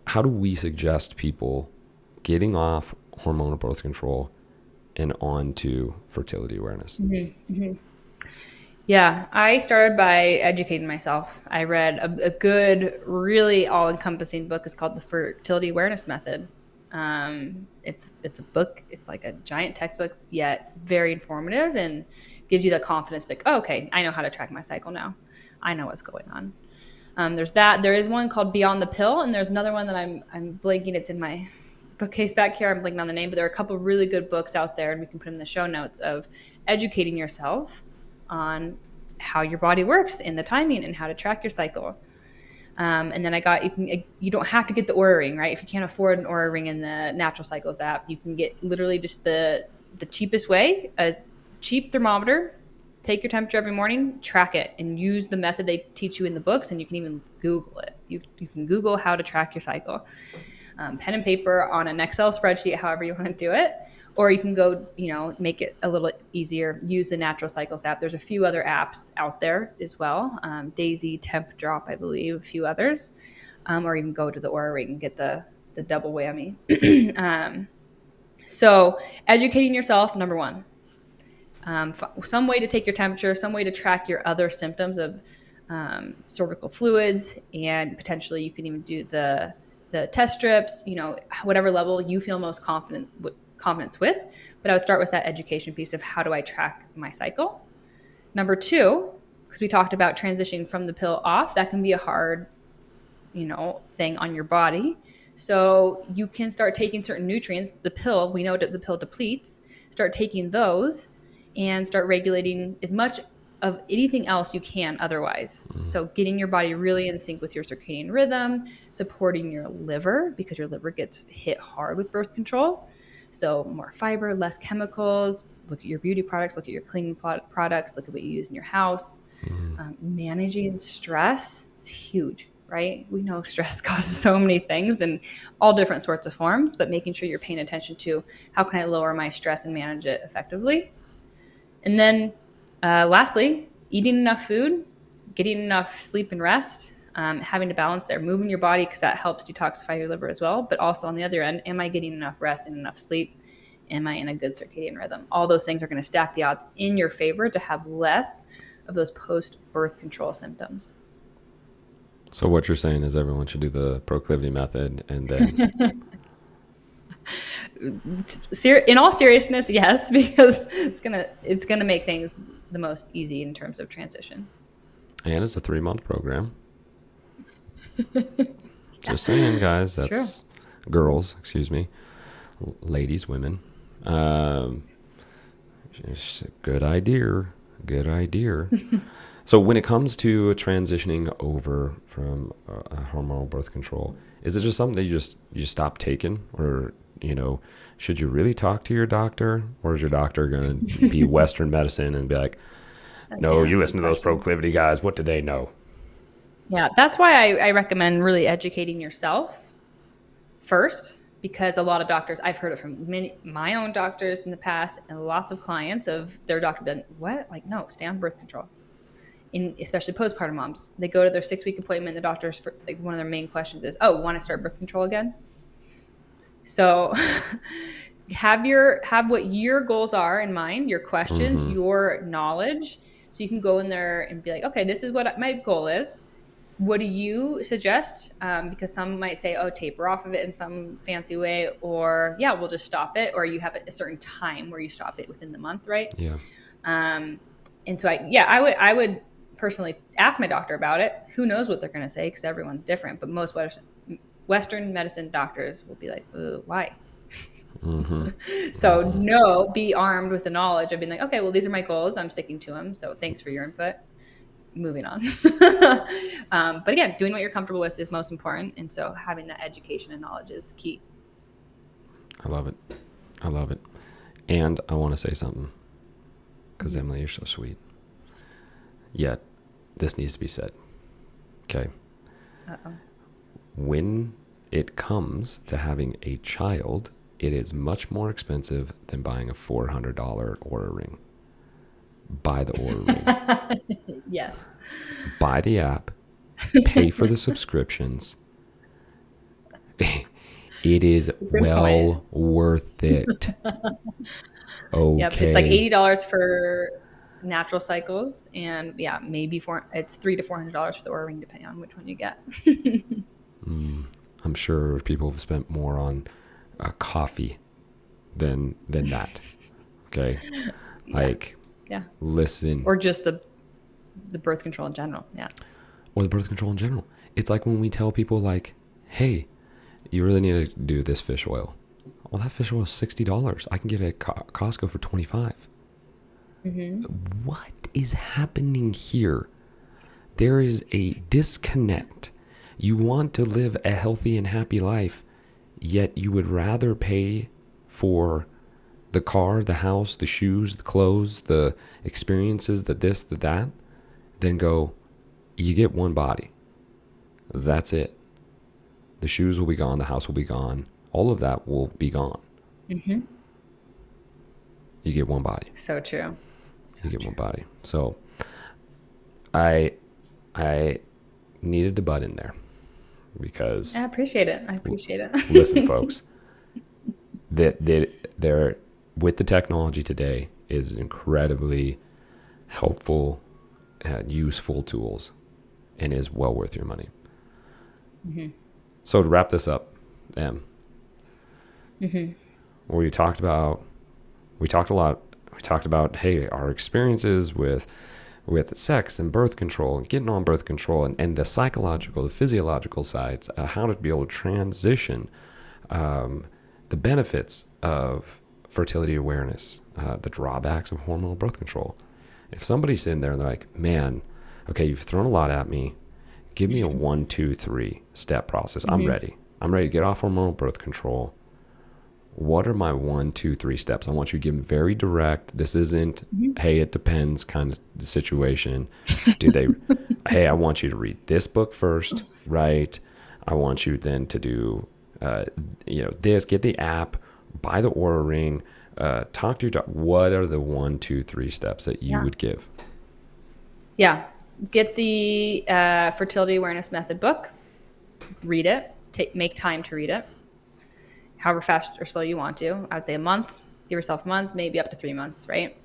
Speaker 1: how do we suggest people getting off hormonal birth control and on to fertility awareness?
Speaker 2: Yeah, I started by educating myself. I read a good, really all-encompassing book. It's called The Fertility Awareness Method. It's a book. It's like a giant textbook, yet very informative and gives you the confidence, like, oh, okay, I know how to track my cycle now. I know what's going on. There's that. There is one called Beyond the Pill, and there's another one that I'm blanking. It's in my bookcase back here. I'm blanking on the name, but there are a couple of really good books out there, and we can put them in the show notes, of educating yourself on how your body works and the timing and how to track your cycle. And then you don't have to get the Oura Ring, right? If you can't afford an Oura Ring in the Natural Cycles app, you can get literally just the cheapest way, a cheap thermometer. Take your temperature every morning, track it, and use the method they teach you in the books, and you can even Google it. You can Google how to track your cycle. Pen and paper on an Excel spreadsheet, however you want to do it. Or you can go, make it a little easier, use the Natural Cycles app. There's a few other apps out there as well. Daisy, Temp Drop, I believe, a few others. Or even go to the Oura Ring and get the double whammy. So educating yourself, number one. Some way to take your temperature, some way to track your other symptoms of cervical fluids, and potentially you can even do the test strips, whatever level you feel most confidence with. But I would start with that education piece of how do I track my cycle. Number two, because we talked about transitioning from the pill off, that can be a hard, thing on your body. So you can start taking certain nutrients. The pill, we know that the pill depletes. Start taking those and start regulating as much of anything else you can otherwise. So getting your body really in sync with your circadian rhythm, supporting your liver, because your liver gets hit hard with birth control. So more fiber, less chemicals. Look at your beauty products, look at your cleaning products, look at what you use in your house. Managing stress is huge, right? We know stress causes so many things in all different sorts of forms, but making sure you're paying attention to how can I lower my stress and manage it effectively. And then lastly, eating enough food, getting enough sleep and rest, having a balance there, moving your body, because that helps detoxify your liver as well. But also on the other end, am I getting enough rest and enough sleep? Am I in a good circadian rhythm? All those things are going to stack the odds in your favor to have less of those post-birth control symptoms.
Speaker 1: So what you're saying is everyone should do the proclivity method, and then...
Speaker 2: In all seriousness, yes, because it's gonna make things the most easy in terms of transition.
Speaker 1: And it's a 3-month program. Just saying, guys. That's true. Girls, excuse me, ladies, women. Just a good idea. So when it comes to transitioning over from hormonal birth control, is it just something that you stop taking, or should you really talk to your doctor, or is your doctor going to be Western medicine and be like, no,
Speaker 2: Yeah,
Speaker 1: you
Speaker 2: good
Speaker 1: listen to those
Speaker 2: question.
Speaker 1: proclivity guys. What do they know?
Speaker 2: Yeah, that's why I recommend really educating yourself first, because a lot of doctors, I've heard it from my own doctors in the past, and lots of clients of their doctor been, what? Like, no, stay on birth control. Especially postpartum moms, they go to their 6-week appointment. The doctor's like, one of their main questions is, "Oh, want to start birth control again?" So, have what your goals are in mind, your questions,
Speaker 1: Mm-hmm.
Speaker 2: your knowledge, so you can go in there and be like, "Okay, this is what my goal is. What do you suggest?" Because some might say, "Oh, taper off of it in some fancy way," or "Yeah, we'll just stop it," or you have a certain time where you stop it within the month, right?
Speaker 1: Yeah.
Speaker 2: And so I would personally ask my doctor about it. Who knows what they're going to say, because everyone's different. But most Western medicine doctors will be like, why?
Speaker 1: Mm-hmm.
Speaker 2: So
Speaker 1: Mm-hmm.
Speaker 2: be armed with the knowledge of being like, okay, well, these are my goals. I'm sticking to them. So thanks for your input. Moving on. But again, doing what you're comfortable with is most important. And so having that education and knowledge is key.
Speaker 1: I love it. I love it. And I want to say something, because Emily, you're so sweet. Yet, this needs to be said. Okay.
Speaker 2: Uh-oh.
Speaker 1: When it comes to having a child, it is much more expensive than buying a $400 Oura ring. Buy the Oura ring.
Speaker 2: Yes.
Speaker 1: Buy the app. Pay for the subscriptions. It is
Speaker 2: Good point.
Speaker 1: well worth it.
Speaker 2: Yep, it's like
Speaker 1: Okay.
Speaker 2: $80 for natural cycles, and yeah, maybe it's $300 to $400 for the Oura ring, depending on which one you get.
Speaker 1: I'm sure people have spent more on coffee than that. Okay.
Speaker 2: Yeah,
Speaker 1: Like,
Speaker 2: yeah,
Speaker 1: listen.
Speaker 2: or just the birth control in general. Yeah,
Speaker 1: Or the birth control in general. It's like when we tell people, like, hey, you really need to do this fish oil. Well, that fish oil is $60. I can get it at Costco for $25. What is happening here? There is a disconnect. You want to live a healthy and happy life, yet you would rather pay for the car, the house, the shoes, the clothes, the experiences, the this, the that, than go, you get one body. That's it. The shoes will be gone. The house will be gone. All of that will be gone. You get one body.
Speaker 2: so true.
Speaker 1: You get one body. So I needed to butt in there, because
Speaker 2: I appreciate it. I appreciate
Speaker 1: listen,
Speaker 2: it.
Speaker 1: folks, that there with the technology today is incredibly helpful, useful tools, and is well worth your money. So to wrap this up, where we talked a lot. We talked about, hey, our experiences with sex and birth control and getting on birth control, and the psychological, the physiological sides, how to be able to transition, the benefits of fertility awareness, the drawbacks of hormonal birth control. If somebody's sitting there and they're like, man, okay, you've thrown a lot at me. Give me a 1, 2, 3 step process. I'm ready. I'm ready to get off hormonal birth control. What are my 1, 2, 3 steps? I want you to give them very direct. This isn't, hey, it depends kind of situation. Hey, I want you to read this book first, right? I want you then to do, this, get the app, buy the Oura ring, talk to your doctor. What are the 1, 2, 3 steps that you would give?
Speaker 2: Yeah. Get the Fertility Awareness Method book. Read it. Make time to read it. However fast or slow you want to. I would say a month. Give yourself a month, maybe up to 3 months, right?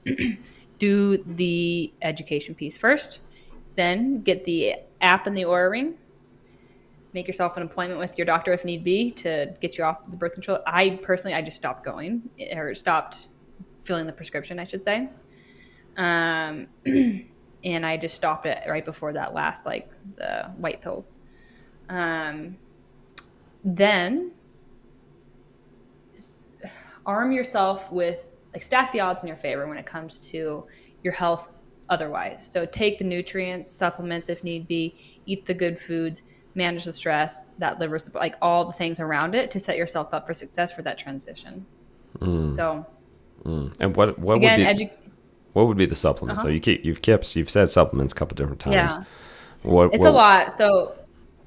Speaker 2: Do the education piece first. Then get the app and the Oura ring. Make yourself an appointment with your doctor if need be to get you off the birth control. I just stopped going, or stopped filling the prescription, I should say. And I just stopped it right before that last, like the white pills. Then arm yourself with, like, stack the odds in your favor when it comes to your health otherwise. So take the nutrients, supplements if need be, eat the good foods, manage the stress, that liver support, like all the things around it to set yourself up for success for that transition. So,
Speaker 1: and what
Speaker 2: again,
Speaker 1: would be the supplements? So you've said supplements a couple different times.
Speaker 2: Yeah, it's a lot.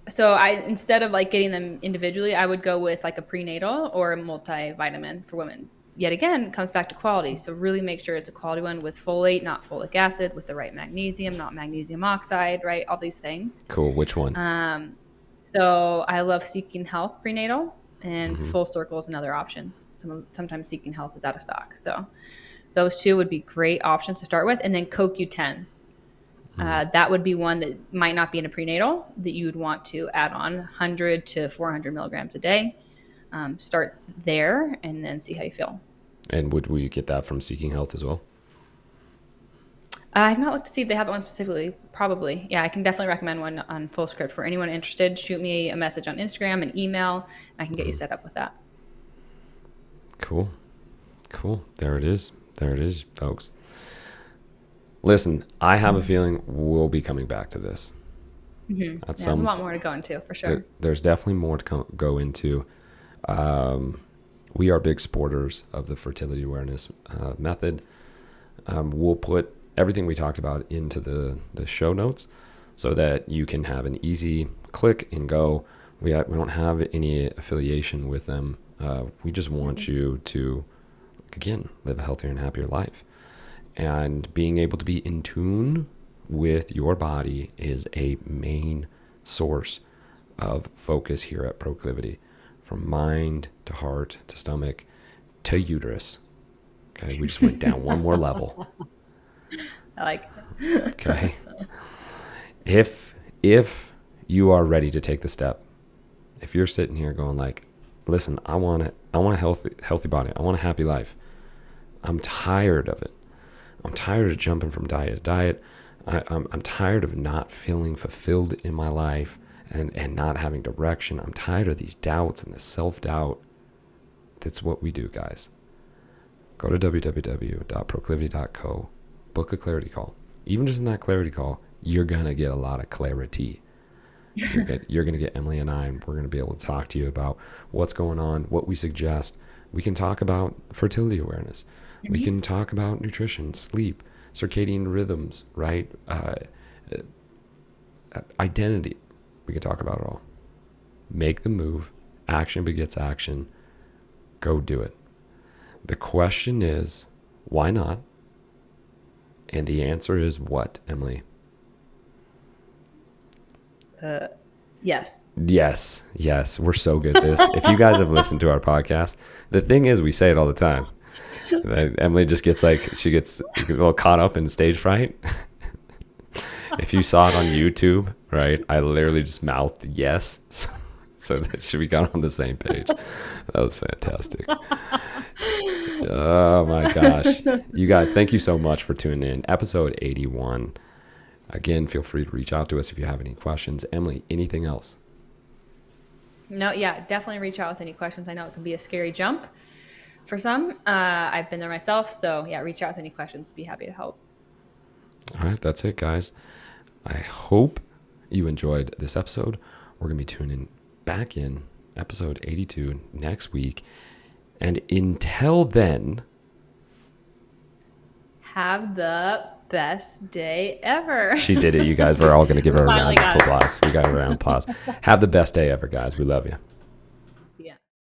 Speaker 2: So I, instead of like getting them individually, I would go with like a prenatal or a multivitamin for women. Yet again, it comes back to quality. So really make sure it's a quality one with folate, not folic acid, with the right magnesium, not magnesium oxide, right? All these things.
Speaker 1: Cool. Which one?
Speaker 2: So I love Seeking Health prenatal, and Full Circle is another option. Sometimes Seeking Health is out of stock. So those two would be great options to start with. And then CoQ10. That would be one that might not be in a prenatal that you would want to add on 100 to 400 milligrams a day. Start there and then see how you feel.
Speaker 1: And would we get that from Seeking Health as well?
Speaker 2: I've not looked to see if they have one specifically. Probably. Yeah, I can definitely recommend one on Full Script. For anyone interested, shoot me a message on Instagram, an email, and I can get you set up with that.
Speaker 1: Cool. There it is, folks. Listen, I have a feeling we'll be coming back to this.
Speaker 2: There's a lot more to go into, for sure.
Speaker 1: There's definitely more to go into. We are big supporters of the Fertility Awareness method. We'll put everything we talked about into the show notes so that you can have an easy click and go. We don't have any affiliation with them. We just want you to, again, live a healthier and happier life. And being able to be in tune with your body is a main source of focus here at Proclivity, from mind to heart to stomach to uterus. Okay, we just went down one more level.
Speaker 2: I like it.
Speaker 1: Okay. If you are ready to take the step, if you're sitting here going like, listen, I want a healthy body. I want a happy life. I'm tired of it. I'm tired of jumping from diet to diet. I'm tired of not feeling fulfilled in my life and not having direction. I'm tired of these doubts and the self-doubt. That's what we do, guys. Go to www.proclivity.co. Book a clarity call. Even just in that clarity call, you're going to get a lot of clarity. You're going to get Emily and I, and we're going to be able to talk to you about what's going on, what we suggest. We can talk about fertility awareness. We can talk about nutrition, sleep, circadian rhythms, right? Identity. We can talk about it all. Make the move. Action begets action. Go do it. The question is, why not? And the answer is what, Emily?
Speaker 2: Yes.
Speaker 1: Yes. We're so good at this. If you guys have listened to our podcast, the thing is, we say it all the time. Emily just gets she gets a little caught up in stage fright. If you saw it on YouTube, right, I literally just mouthed yes, so that we got on the same page. That was fantastic. Oh my gosh. You guys, thank you so much for tuning in. Episode 81. Again, feel free to reach out to us if you have any questions. Emily, anything else?
Speaker 2: No, yeah, definitely reach out with any questions. I know it can be a scary jump for some. I've been there myself. So yeah, reach out with any questions. Be happy to help.
Speaker 1: All right, that's it, guys. I hope you enjoyed this episode. We're going to be tuning back in episode 82 next week. And until then,
Speaker 2: have the best day ever.
Speaker 1: She did it, you guys. We're all going to give her a round of applause. We got a round of applause. Have the best day ever, guys. We love you.